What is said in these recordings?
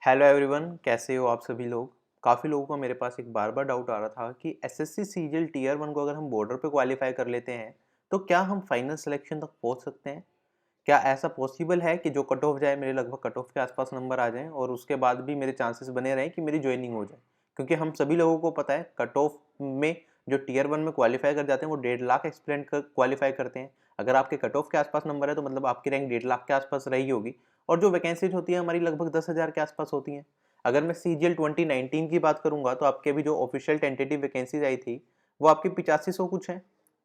Hello everyone, कैसे हो आप सभी लोग। काफ़ी लोगों का मेरे पास एक बार बार डाउट आ रहा था कि एसएससी सीजीएल टीयर वन को अगर हम बॉर्डर पे क्वालिफाई कर लेते हैं तो क्या हम फाइनल सिलेक्शन तक पहुंच सकते हैं। क्या ऐसा पॉसिबल है कि जो कट ऑफ जाए, मेरे लगभग कट ऑफ के आसपास नंबर आ जाएं और उसके बाद भी मेरे चांसेस बने रहें कि मेरी ज्वाइनिंग हो जाए। क्योंकि हम सभी लोगों को पता है कट ऑफ में जो टीयर वन में क्वालिफाई कर जाते हैं वो 1.5 लाख एक्सपेरेंट कर क्वालिफाई करते हैं। अगर आपके कट ऑफ के आसपास नंबर है तो मतलब आपकी रैंक 1.5 लाख के आसपास रही होगी। और जो वैकेंसीज होती है हमारी लगभग 10,000 के आसपास होती हैं। अगर मैं सीजीएल 2019 की बात करूंगा तो आपके अभी जो ऑफिशियल टेंटेटिव वैकेंसीज आई थी वो आपकी 8500 कुछ है।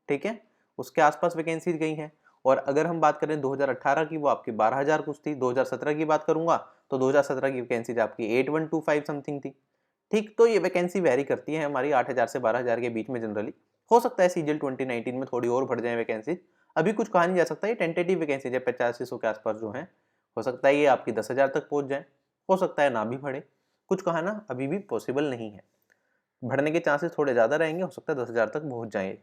ठीक है, उसके आसपास वैकेंसीज गई हैं। और अगर हम बात करें 2018 की, वो आपकी 12,000 कुछ थी। 2017 की बात करूंगा तो 2017 की वैकेंसीज आपकी 8125 समथिंग थी। ठीक, तो ये वैकेंसी वेरी करती है हमारी 8,000 से 12,000 के बीच में जनरली। हो सकता है सीजीएल 2019 में थोड़ी और बढ़ जाए वैकेंसी। अभी कुछ कहा नहीं जा सकता, ये टेंटेटिव वैकेंसी है 8500 के आसपास जो है। हो सकता है ये आपकी 10,000 तक पहुंच जाए, हो सकता है ना भी बढ़े। कुछ कहा ना, अभी भी पॉसिबल नहीं है। बढ़ने के चांसेस थोड़े ज़्यादा रहेंगे, हो सकता है 10,000 तक पहुंच जाए।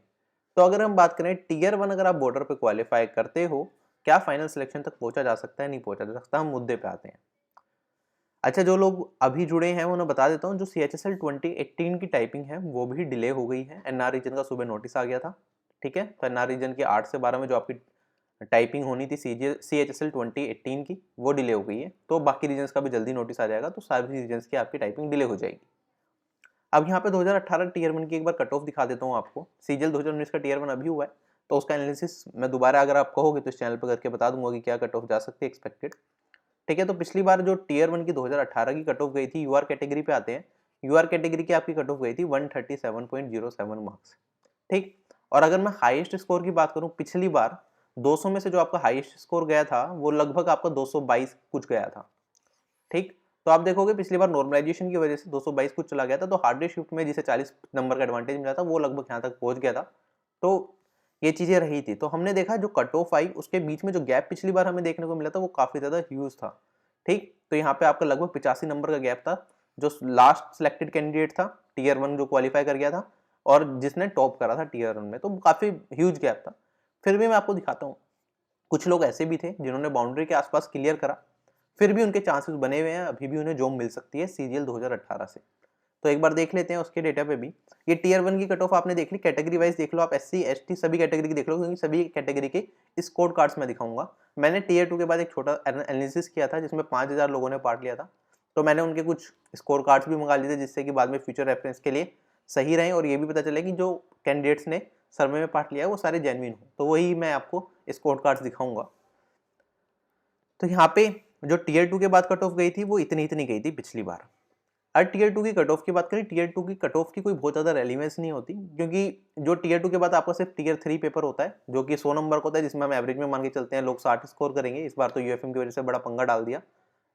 तो अगर हम बात करें टीयर वन, अगर आप बॉर्डर पे क्वालिफाई करते हो, क्या फाइनल सिलेक्शन तक पहुंचा जा सकता है, नहीं पहुंचा जा सकता। हम मुद्दे पे आते हैं। अच्छा, जो लोग अभी जुड़े हैं उन्हें बता देता हूँ, जो CHSL 2018 की टाइपिंग है वो भी डिले हो गई है। एनआर रीजन का सुबह नोटिस आ गया था। ठीक है, तो एनआर रीजन की 8 से 12 में जो आपकी टाइपिंग होनी थी CHSL 2018 की, वो डिले हो गई है। तो बाकी रीजन्स का भी जल्दी नोटिस आ जाएगा, तो सारी रीजन्स की आपकी टाइपिंग डिले हो जाएगी। अब यहाँ पे 2018 टीयर वन की एक बार कट ऑफ दिखा देता हूँ आपको। सीजीएल 2019 का टीयर वन अभी हुआ है, तो उसका एनालिसिस मैं दोबारा अगर आप कहोगे तो इस चैनल पर करके बता दूंगा कि क्या कट ऑफ जा सकती है एक्सपेक्टेड। ठीक है, तो पिछली बार जो टीयर वन की 2018 की कट ऑफ गई थी, यूआर कैटेगरी पे आते हैं। यूआर कैटेगरी की आपकी कट ऑफ गई थी 137.07 मार्क्स। ठीक, और अगर मैं हाईएस्ट स्कोर की बात करूं, पिछली बार 200 में से जो आपका हाईएस्ट स्कोर गया था वो लगभग आपका 222 कुछ गया था। ठीक, तो आप देखोगे पिछली बार नॉर्मलाइजेशन की वजह से 222 कुछ चला गया था, तो हार्डली शिफ्ट में जिसे 40 नंबर का एडवांटेज मिला था वो लगभग यहाँ तक पहुंच गया था। तो ये चीजें रही थी। तो हमने देखा जो कट ऑफ आई उसके बीच में जो गैप पिछली बार हमें देखने को मिला था वो काफी ज्यादा ह्यूज था। ठीक, तो यहाँ पे आपका लगभग 85 नंबर का गैप था। जो लास्ट सिलेक्टेड कैंडिडेट था टीयर वन जो क्वालिफाई कर गया था और जिसने टॉप करा था टीयर वन में, तो काफी ह्यूज गैप था। फिर भी मैं आपको दिखाता हूँ, कुछ लोग ऐसे भी थे जिन्होंने बाउंड्री के आसपास क्लियर करा, फिर भी उनके चांसेस बने हुए हैं, अभी भी उन्हें जॉब मिल सकती है सीजीएल 2018 से। तो एक बार देख लेते हैं उसके डेटा पे भी। ये टीयर वन की कट ऑफ आपने देख ली, कैटेगरी वाइज देख लो आप, SC ST सभी कैटेगरी की देख लो, क्योंकि सभी कैटेगरी के स्कोर कार्ड्स में दिखाऊंगा। मैंने टीयर टू के बाद एक छोटा एनालिसिस किया था जिसमें 5,000 लोगों ने पार्ट लिया था, तो मैंने उनके कुछ स्कोर कार्ड्स भी मंगा लिए थे जिससे कि बाद में फ्यूचर रेफरेंस के लिए सही रहे और ये भी पता चले कि जो कैंडिडेट्स ने सर्वे में पार्ट लिया है वो सारे जेन्युइन हो। तो वही मैं आपको स्कोर कार्ड्स दिखाऊंगा। तो यहाँ पे जो टीयर टू के बाद कट ऑफ गई थी वो इतनी इतनी गई थी पिछली बार। और टीयर टू की कट ऑफ की बात करें, टीयर टू की कट ऑफ की कोई बहुत ज़्यादा रेलिवेंस नहीं होती, क्योंकि जो टीयर टू के बाद आपका सिर्फ टीयर थ्री पेपर होता है जो कि 100 नंबर का होता है, जिसमें हम एवरेज में मान के चलते हैं लोग 60 स्कोर करेंगे। इस बार तो यूएफएम की वजह से बड़ा पंगा डाल दिया।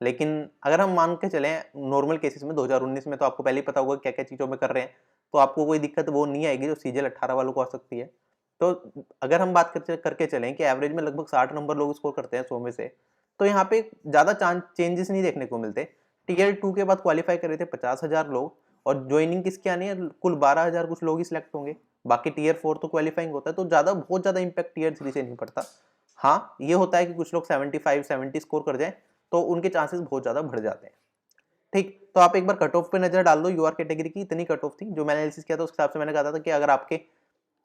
लेकिन अगर हम मान के चलें नॉर्मल केसेस में 2019 में, तो आपको पहले ही पता होगा क्या क्या चीज़ों में कर रहे हैं, तो आपको कोई दिक्कत वो नहीं आएगी जो सीजीएल 18 वालों को आ सकती है। तो अगर हम बात करके चलें कि एवरेज में लगभग 60 नंबर लोग स्कोर करते हैं 100 में से, तो यहाँ पे ज़्यादा चेंजेस नहीं देखने को मिलते। टीयर टू के बाद क्वालिफाई कर रहे थे 50,000 लोग, और ज्वाइनिंग किसकी आनी है, कुल 12,000 कुछ लोग ही सिलेक्ट होंगे। बाकी टीयर फोर तो क्वालिफाइंग होता है, तो ज़्यादा बहुत ज़्यादा इंपैक्ट टीयर थ्री से नहीं पड़ता। हाँ, ये होता है कि कुछ लोग 75 70 स्कोर कर जाए तो उनके चांसेस बहुत ज़्यादा बढ़ जाते हैं। ठीक, तो आप एक बार कट ऑफ पे नजर डाल दो। यूआर कैटेगरी की इतनी कट ऑफ थी, जो मैंने एनालिसिस किया था उस हिसाब से मैंने कहा था कि अगर आपके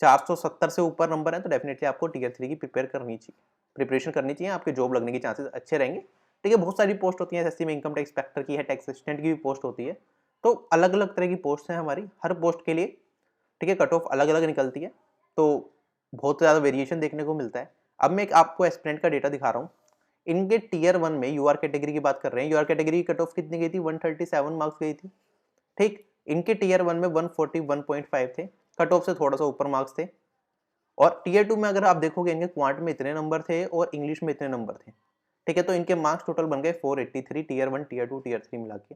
470 से ऊपर नंबर है तो डेफिनेटली आपको टीयर थ्री की प्रिपरेशन करनी चाहिए, आपके जॉब लगने के चांसेस अच्छे रहेंगे। ठीक है, बहुत सारी पोस्ट होती है एसएससी में, इनकम टैक्स इंस्पेक्टर की है, टैक्स असिस्टेंट की भी पोस्ट होती है। तो अलग अलग तरह की पोस्ट है हमारी, हर पोस्ट के लिए ठीक है कट ऑफ अलग अलग निकलती है, तो बहुत ज़्यादा वेरिएशन देखने को मिलता है। अब मैं एक आपको एस्पिरेंट का डेटा दिखा रहा हूँ। इनके टीयर वन में यूआर कैटेगरी की बात कर रहे हैं, यूआर कैटेगरी की कट ऑफ कितनी गई थी, 137 मार्क्स गई थी। ठीक, इनके टीयर वन में 141.5 थे, कट ऑफ से थोड़ा सा ऊपर मार्क्स थे। और टीयर टू में अगर आप देखोगे इनके क्वांट में इतने नंबर थे और इंग्लिश में इतने नंबर थे। ठीक है, तो इनके मार्क्स टोटल बन गए 483, tier one tier two tier three मिला के।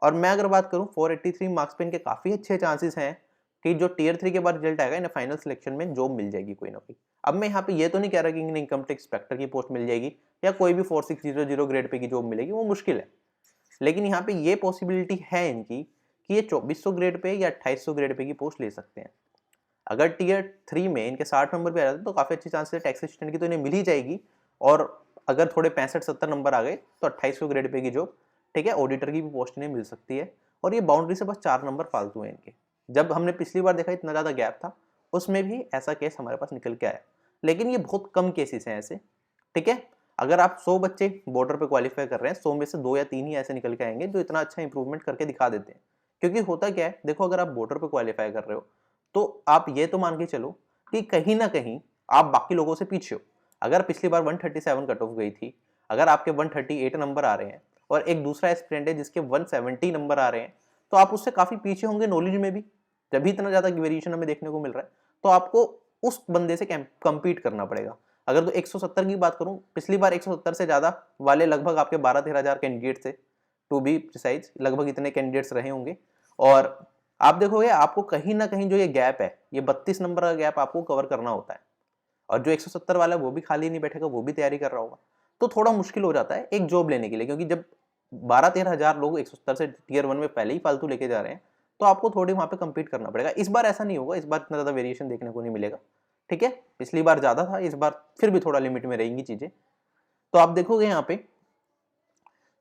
और मैं अगर बात करूं 483 मार्क्स पे इनके काफी अच्छे चांसेस हैं कि जो टीयर थ्री के बाद रिजल्ट आएगा इन्हें फाइनल सिलेक्शन में जॉब मिल जाएगी कोई ना कोई। अब मैं यहाँ पे ये तो नहीं कह रहा कि इन्हें इनकम टैक्स इंस्पेक्टर की पोस्ट मिल जाएगी या कोई भी 4600 ग्रेड पे की जॉब मिलेगी, वो मुश्किल है। लेकिन यहाँ पे ये पॉसिबिलिटी है इनकी कि ये 2400 ग्रेड पे या 2800 ग्रेड पे की पोस्ट ले सकते हैं। अगर टीयर थ्री में इनके 60 नंबर भी आ जाते तो काफी अच्छी चांसेस है टैक्स असिस्टेंट की तो इन्हें मिल ही जाएगी। और अगर थोड़े 65-70 नंबर आ गए तो 2800 ग्रेड पे की जॉब ठीक है, ऑडिटर की भी पोस्ट इन्हें मिल सकती है, और ये बाउंड्री से बस 4 नंबर फालतू हैं इनके। जब हमने पिछली बार देखा इतना ज़्यादा गैप था, उसमें भी ऐसा केस हमारे पास निकल के आया, लेकिन ये बहुत कम केसेस हैं ऐसे, ठीक है। अगर आप 100 बच्चे बॉर्डर पे क्वालिफाई कर रहे हैं, 100 में से 2 या 3 ही ऐसे निकल के आएंगे जो इतना अच्छा इंप्रूवमेंट करके दिखा देते हैं। क्योंकि होता क्या है, देखो अगर आप बॉर्डर पे क्वालिफाई कर रहे हो तो आप ये तो मान के चलो कि कहीं ना कहीं आप बाकी लोगों से पीछे हो। अगर पिछली बार 137 कट ऑफ गई थी, अगर आपके 138 नंबर आ रहे हैं और एक दूसरा एस्पिरेंट है जिसके 170 नंबर आ रहे हैं, तो आप उससे काफी पीछे होंगे नॉलेज में भी, जब भी इतना ज्यादा वेरिएशन हमें देखने को मिल रहा है। तो आपको उस बंदे से कम्पीट करना पड़ेगा। अगर तो 170 की बात करूं, पिछली बार 170 से ज्यादा वाले लगभग आपके 12-13 हजार कैंडिडेट थे, टू बी प्रिसाइज, लगभग इतने कैंडिडेट्स रहे होंगे। और आप देखोगे आपको कहीं ना कहीं जो ये गैप है, ये 32 नंबर का गैप आपको कवर करना होता है, और जो 170 वाला है वो भी खाली नहीं बैठेगा, वो भी तैयारी कर रहा होगा। तो थोड़ा मुश्किल हो जाता है एक जॉब लेने के लिए, क्योंकि जब 12-13 हजार लोग 170 से टीयर 1 में पहले ही फालतू लेके जा रहे हैं, तो आपको थोड़ी वहां पे कम्पीट करना पड़ेगा। इस बार ऐसा नहीं होगा, इस बार इतना ज्यादा वेरिएशन देखने को नहीं मिलेगा, ठीक है। पिछली बार ज्यादा था, इस बार फिर भी थोड़ा लिमिट में रहेंगी चीजें। तो आप देखोगे यहाँ पे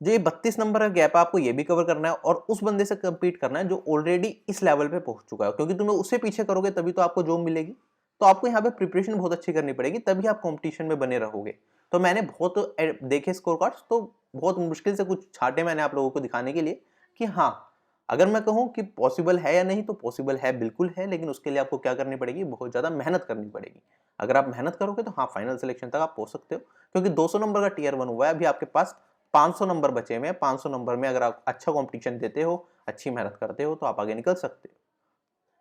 जो ये 32 नंबर का गैप है, आपको ये भी कवर करना है और उस बंदे से कम्पीट करना है जो ऑलरेडी इस लेवल पे पहुंच चुका है, क्योंकि तुम्हें उससे पीछे करोगे तभी तो आपको जॉब मिलेगी। तो आपको यहाँ पे प्रिपरेशन बहुत अच्छी करनी पड़ेगी, तभी आप कंपटीशन में बने रहोगे। तो मैंने बहुत देखे स्कोर कार्ड्स, तो बहुत मुश्किल से कुछ छांटे मैंने आप लोगों को दिखाने के लिए कि हाँ, अगर मैं कहूँ कि पॉसिबल है या नहीं, तो पॉसिबल है, बिल्कुल है, लेकिन उसके लिए आपको क्या करनी पड़ेगी, बहुत ज्यादा मेहनत करनी पड़ेगी। अगर आप मेहनत करोगे तो हाँ, फाइनल सिलेक्शन तक आप पहुंच सकते हो, क्योंकि 200 नंबर का टीयर 1 हुआ है, अभी आपके पास 500 नंबर बचे हुए हैं। 500 नंबर में अगर आप अच्छा कंपटीशन देते हो, अच्छी मेहनत करते हो, तो आप आगे निकल सकते हो।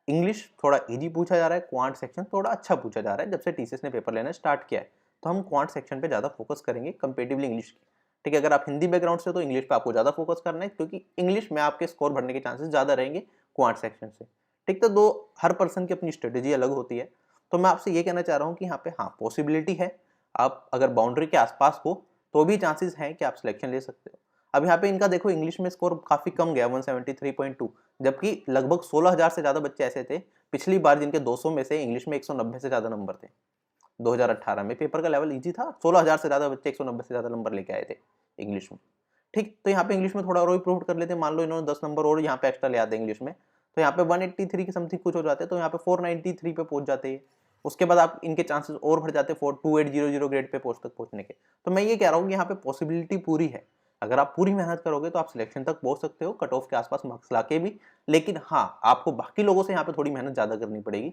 इंग्लिश थोड़ा इजी पूछा जा रहा है, क्वांट सेक्शन थोड़ा अच्छा पूछा जा रहा है। जब से टीसीएस ने पेपर लेना स्टार्ट किया है, तो हम क्वांट सेक्शन पे ज्यादा फोकस करेंगे कंपेटिवली इंग्लिश की, ठीक है। अगर आप हिंदी बैकग्राउंड से, तो इंग्लिश पे आपको ज्यादा फोकस करना है, क्योंकि इंग्लिश में आपके स्कोर बढ़ने के चांसेस ज्यादा रहेंगे क्वांट सेक्शन से, ठीक। तो दो, हर पर्सन की अपनी स्ट्रेटेजी अलग होती है। तो मैं आपसे ये कहना चाह रहा हूँ कि यहाँ पे हाँ, पॉसिबिलिटी है, आप अगर बाउंड्री के आसपास हो तो भी चांसेस हैं कि आप सिलेक्शन ले सकते हो। अब यहाँ पे इनका देखो, इंग्लिश में स्कोर काफी कम गया 173.2, जबकि लगभग 16,000 से ज्यादा बच्चे ऐसे थे पिछली बार जिनके 200 में से इंग्लिश में 190 से ज्यादा नंबर थे। 2018 में पेपर का लेवल इजी था, 16,000 से ज्यादा बच्चे 190 से ज्यादा नंबर लेके आए थे इंग्लिश में, ठीक। तो यहाँ पे इंग्लिश में थोड़ा और इम्प्रूव कर लेते हैं, मान लो इन्होंने 10 नंबर और यहाँ पे एक्स्ट्रा ले आते इंग्लिश में, तो यहाँ पे 183 के समथिंग कुछ हो जाते हैं, तो यहाँ पे 493 पे पहुंच जाते हैं। उसके बाद आप इनके चांसेस और बढ़ जाते हैं 2800 ग्रेड पे पोस्ट तक पहुंचने के। तो मैं ये कह रहा हूँ कि यहाँ पे पॉसिबिलिटी पूरी है, अगर आप पूरी मेहनत करोगे तो आप सिलेक्शन तक पहुंच सकते हो, कट ऑफ के आसपास मार्क्स लाके भी। लेकिन हाँ, आपको बाकी लोगों से यहाँ पे थोड़ी मेहनत ज्यादा करनी पड़ेगी,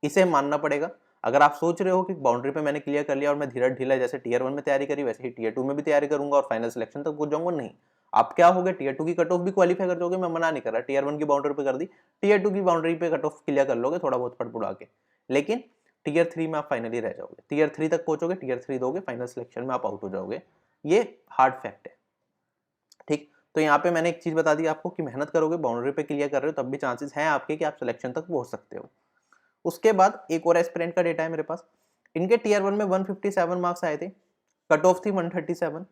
इसे मानना पड़ेगा। अगर आप सोच रहे हो कि बाउंड्री पे मैंने क्लियर कर लिया और मैं धीरे ढीला जैसे टीयर 1 में तैयारी करी वैसे ही टीयर 2 में भी तैयारी करूंगा और फाइनल सिलेक्शन तक पहुंच जाऊंगा, नहीं। आप क्या हो गए, टीयर 2 की कट ऑफ भी क्वालिफाई कर जाओगे, मैं मना नहीं कर रहा, टीयर 1 की बाउंड्री पे कर दी, टीयर 2 की बाउंड्री पे कट ऑफ क्लियर कर लोगे थोड़ा बहुत पड़पुड़ा के, लेकिन टीयर 3 में आप फाइनली रह जाओगे, टीयर 3 तक पहुंचोगे, टीयर 3 दोगे, फाइनल सिलेक्शन में आप आउट हो जाओगे। ये हार्ड फैक्ट है, ठीक। तो यहाँ पे मैंने एक चीज बता दी आपको कि मेहनत करोगे, बाउंड्री पे क्लियर कर रहे हो, तब भी चांसेस हैं आपके कि आप सिलेक्शन तक पहुंच सकते हो। उसके बाद एक और एस्पिरेंट का डेटा है मेरे पास, इनके टीयर 1 में 157 मार्क्स आए थे, कट ऑफ थी 137,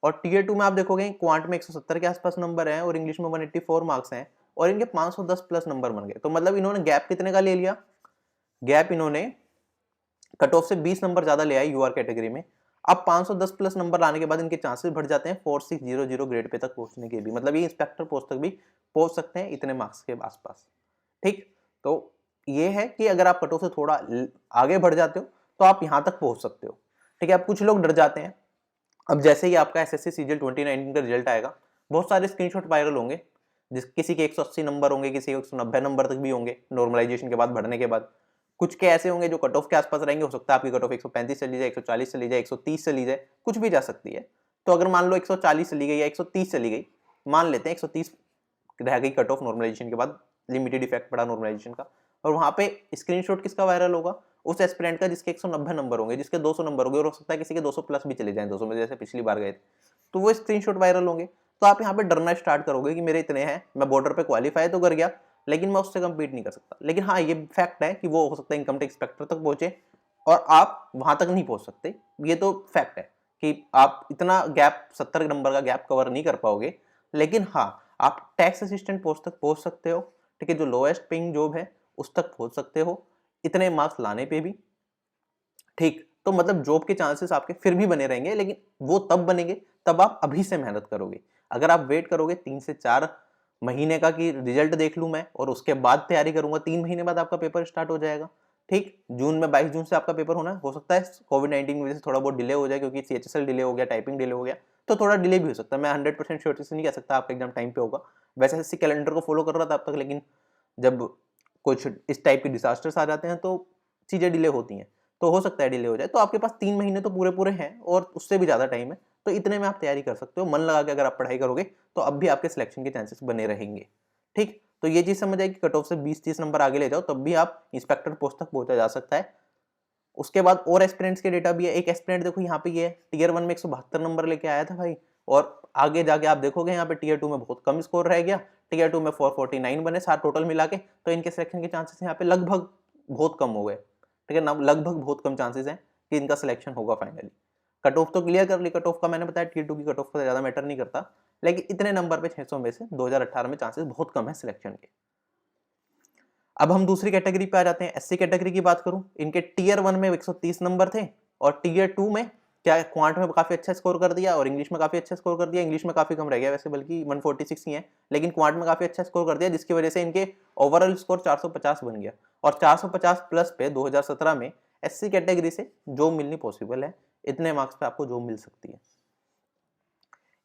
और टीयर 2 में आप देखोगे क्वांट में 170 के आसपास नंबर है और इंग्लिश में 184 मार्क्स हैं, और इनके 510 प्लस नंबर बन गए। तो मतलब इन्होंने गैप कितने का ले लिया, गैप इन्होंने कट ऑफ से 20 नंबर ज्यादा ले आए यूआर कैटेगरी में। अब 510 प्लस नंबर लाने के बाद इनके चांसेस बढ़ जाते हैं 4600 ग्रेड पे तक पहुंचने के भी, मतलब ये इंस्पेक्टर पोस्ट तक भी पहुंच सकते हैं इतने मार्क्स के आसपास, ठीक। तो ये है कि अगर आप कट ऑफ से थोड़ा आगे बढ़ जाते हो तो आप यहां तक पहुंच सकते हो, ठीक है। अब कुछ लोग डर जाते हैं, अब जैसे ही आपका एसएससी सीजीएल 2019 का रिजल्ट आएगा, बहुत सारे स्क्रीनशॉट वायरल होंगे, जिस किसी के 180 नंबर होंगे, किसी के 190 नंबर तक भी होंगे नॉर्मलाइजेशन के बाद, बढ़ने के बाद। कुछ के ऐसे होंगे जो कट ऑफ के आसपास रहेंगे, हो सकता है आपकी कट ऑफ 135 चली जाए, 140 चली जाए, 130 चली जाए, कुछ भी जा सकती है। तो अगर मान लो 140 चली गई या 130 चली गई, मान लेते हैं 130 रह गई कट ऑफ नॉर्मलाइजेशन के बाद, लिमिटेड इफेक्ट पड़ा नॉर्मलाइजेशन का, और वहां पे स्क्रीनशॉट किसका वायरल होगा, उस एस्पिरेंट का जिसके 190 नंबर होंगे, जिसके 200 नंबर होंगे, और हो सकता है किसी के 200 प्लस भी चले जाएं, 200 में जैसे पिछली बार गए थे, तो वो स्क्रीनशॉट वायरल होंगे। तो आप यहाँ पे डरना स्टार्ट करोगे कि मेरे इतने हैं, मैं बॉर्डर पे क्वालिफाई तो कर गया, लेकिन मैं उससे कम्पीट नहीं कर सकता। लेकिन हाँ, ये फैक्ट है कि वो हो सकता है इनकम टैक्स इंस्पेक्टर तक पहुंचे और आप वहां तक नहीं पहुंच सकते। ये तो फैक्ट है कि आप इतना गैप, 70 नंबर का गैप कवर नहीं कर पाओगे। लेकिन हाँ, आप टैक्स असिस्टेंट पोस्ट तक पहुंच सकते हो, ठीक है, जो लोएस्ट पेइंग जॉब है उस तक पहुंच सकते हो इतने मार्क्स लाने पे भी, ठीक। तो मतलब जॉब के चांसेस आपके फिर भी बने रहेंगे, लेकिन वो तब बनेंगे तब आप अभी से मेहनत करोगे। अगर आप वेट करोगे 3 से 4 महीने का कि रिजल्ट देख लूँ मैं और उसके बाद तैयारी करूँगा, 3 महीने बाद आपका पेपर स्टार्ट हो जाएगा। ठीक, जून में 22 जून से आपका पेपर होना हो सकता है कोविड-19 की वजह से थोड़ा बहुत डिले हो जाए क्योंकि सीएचएसएल डिले हो गया, टाइपिंग डिले हो गया, तो थोड़ा डिले भी हो सकता है। मैं 100% श्योरिटी से नहीं कह सकता आपका एग्जाम टाइम पे होगा। वैसे एसएससी कैलेंडर को फॉलो कर रहा था अब तक, लेकिन जब कुछ इस टाइप के डिसास्टर्स आ जाते हैं तो चीज़ें डिले होती हैं, तो हो सकता है डिले हो जाए। तो आपके पास 3 महीने तो पूरे-पूरे हैं और उससे भी ज़्यादा टाइम है, तो इतने में आप तैयारी कर सकते हो। मन लगा के अगर आप पढ़ाई करोगे तो अब भी आपके सिलेक्शन के चांसेस बने रहेंगे। ठीक, तो ये चीज़ समझ आए कि कट ऑफ से 20-30 नंबर आगे ले जाओ तब भी आप इंस्पेक्टर पोस्ट तक पहुंचा जा सकता है। उसके बाद और एस्पिरेंट्स के डेटा भी है। एक एस्पिरेंट देखो यहाँ पे ये है, टियर 1 में 172 नंबर लेके आया था भाई, और आगे जाके आप देखोगे यहाँ पे टियर 2 में बहुत कम स्कोर रह गया, टियर 2 में 449 बने सारे टोटल मिला के, तो इनके सिलेक्शन के चांसेस यहाँ पे लगभग बहुत कम हो गए। ठीक है ना, लगभग बहुत कम चांसेस हैं कि इनका सिलेक्शन होगा फाइनली। कट ऑफ तो क्लियर कर ली, कट ऑफ का मैंने बताया टियर 2 की कट ऑफ का ज़्यादा मैटर नहीं करता, लेकिन इतने नंबर पे 600 में से 2018 में चांसेस बहुत कम है सिलेक्शन के। अब हम दूसरी कैटेगरी पे आ जाते हैं। एससी कैटेगरी की बात करूं, इनके टियर 1 में 130 नंबर थे और टियर 2 में क्या क्वांट में काफी अच्छा स्कोर कर दिया और इंग्लिश में काफी अच्छा स्कोर कर दिया। इंग्लिश में काफी कम रह गया वैसे, बल्कि 146 ही है, लेकिन क्वांट में काफी अच्छा स्कोर कर दिया, जिसकी वजह से इनके ओवरऑल स्कोर 450 बन गया। और 450 प्लस पे 2017 में एससी कैटेगरी से जॉब मिलनी पॉसिबल है। इतने मार्क्स पे आपको जॉब मिल सकती है।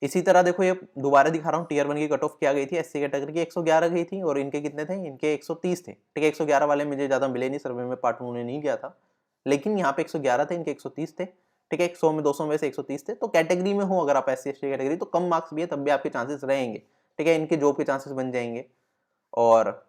इसी तरह देखो, ये दोबारा दिखा रहा हूँ, टियर 1 की कट ऑफ क्या गई थी, एससी कैटेगरी की 111 गई थी और इनके कितने थे, इनके 130 थे। ठीक है, 111 वाले मुझे ज्यादा मिले नहीं, सर्वे में पार्ट उन्होंने नहीं किया था, लेकिन यहाँ पे 111 थे, इनके 130 थे। ठीक है, 100 में 200 में से 130 थे। तो कैटेगरी में हो अगर आप एससी एसटी कैटेगरी, तो कम मार्क्स भी है तब भी आपके चांसेस रहेंगे। ठीक है, इनके जॉब के चांसेस बन जाएंगे। और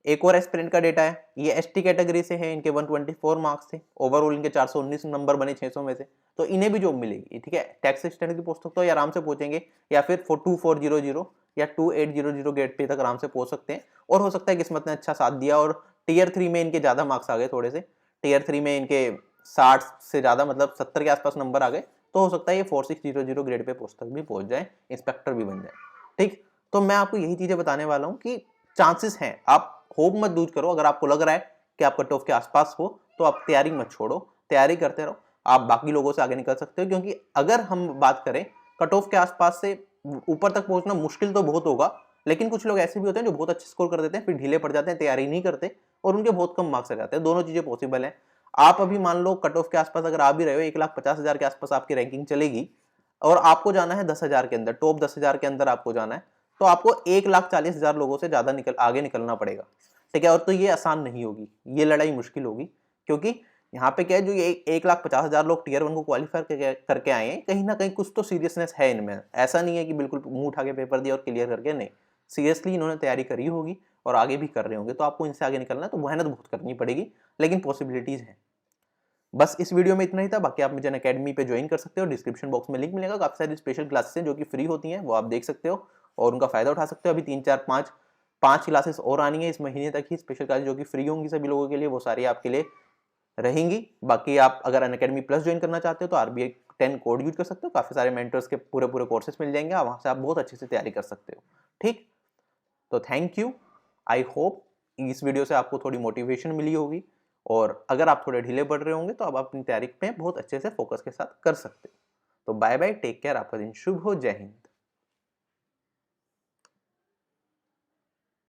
एक और एस्पिरेंट का डेटा है, ये एसटी कैटेगरी से है, इनके 124 मार्क्स थे, ओवरऑल इनके 419 नंबर बने 600 में से, तो इन्हें भी जॉब मिलेगी। ठीक है, टैक्स असिस्टेंट की पोस्ट तक तो ये आराम से पहुंचेंगे, या फिर 2400 या 2800 गेट पे तक आराम से पहुंच सकते हैं। और हो सकता है किस्मत ने अच्छा साथ दिया और टियर 3 में इनके ज्यादा मार्क्स आ गए थोड़े से, टियर 3 में इनके 60 से ज्यादा, मतलब 70 के आसपास नंबर आ गए, तो हो सकता है ये 4600 ग्रेड पे पोस्ट तक भी पहुंच जाए, इंस्पेक्टर भी बन जाए। ठीक, तो मैं आपको यही चीजें बताने वाला हूँ कि चांसेस हैं, आप होप मत लूज करो। अगर आपको लग रहा है कि आप कट ऑफ के आसपास हो तो आप तैयारी मत छोड़ो, तैयारी करते रहो, आप बाकी लोगों से आगे निकल सकते हो। क्योंकि अगर हम बात करें कट ऑफ के आसपास से ऊपर तक पहुंचना मुश्किल तो बहुत होगा, लेकिन कुछ लोग ऐसे भी होते हैं जो बहुत अच्छे स्कोर कर देते हैं, फिर ढीले पड़ जाते हैं, तैयारी नहीं करते और उनके बहुत कम मार्क्स आ जाते हैं। दोनों चीजें पॉसिबल है। आप अभी मान लो कट ऑफ के आसपास अगर आ भी रहे हो, 1,50,000 के आसपास आपकी रैंकिंग चलेगी और आपको जाना है 10,000 के अंदर, टॉप 10,000 के अंदर आपको जाना है, तो आपको 1,40,000 लोगों से ज्यादा आगे निकलना पड़ेगा। ठीक है, और तो ये आसान नहीं होगी, ये लड़ाई मुश्किल होगी, क्योंकि यहाँ पे क्या है, जो ये 1,50,000 लोग टियर 1 को क्वालिफाई करके आए हैं, कहीं ना कहीं कुछ तो सीरियसनेस है इनमें। ऐसा नहीं है कि बिल्कुल मुंह उठा के पेपर दिया और क्लियर करके, नहीं, सीरियसली इन्होंने तैयारी करी होगी और आगे भी कर रहे होंगे। तो आपको इनसे आगे निकलना है तो मेहनत बहुत करनी पड़ेगी, लेकिन पॉसिबिलिटीज है। बस इस वीडियो में इतना ही था। बाकी आप मुझे अकेडमी पे ज्वाइन कर सकते हो, डिस्क्रिप्शन बॉक्स में लिंक मिलेगा, काफी सारी स्पेशल क्लासेस हैं जो कि फ्री होती हैं, वो आप देख सकते हो और उनका फायदा उठा सकते हो। अभी 3 4 5 क्लासेस और आनी है इस महीने तक ही, स्पेशल क्लासेस जो कि फ्री होंगी सभी लोगों के लिए, वो सारी आपके लिए रहेंगी। बाकी आप अगर अनअकैडमी प्लस ज्वाइन करना चाहते हो तो RBI 10 कोड यूज कर सकते हो, काफी सारे मेंटर्स के पूरे कोर्सेज मिल जाएंगे, वहां से आप बहुत अच्छे से तैयारी कर सकते हो। ठीक, तो थैंक यू। आई होप इस वीडियो से आपको थोड़ी मोटिवेशन मिली होगी, और अगर आप थोड़े ढीले पड़ रहे होंगे तो आप अपनी तैयारी में बहुत अच्छे से फोकस के साथ कर सकते हो। तो बाय बाय, टेक केयर, आपका दिन शुभ हो, जय हिंद।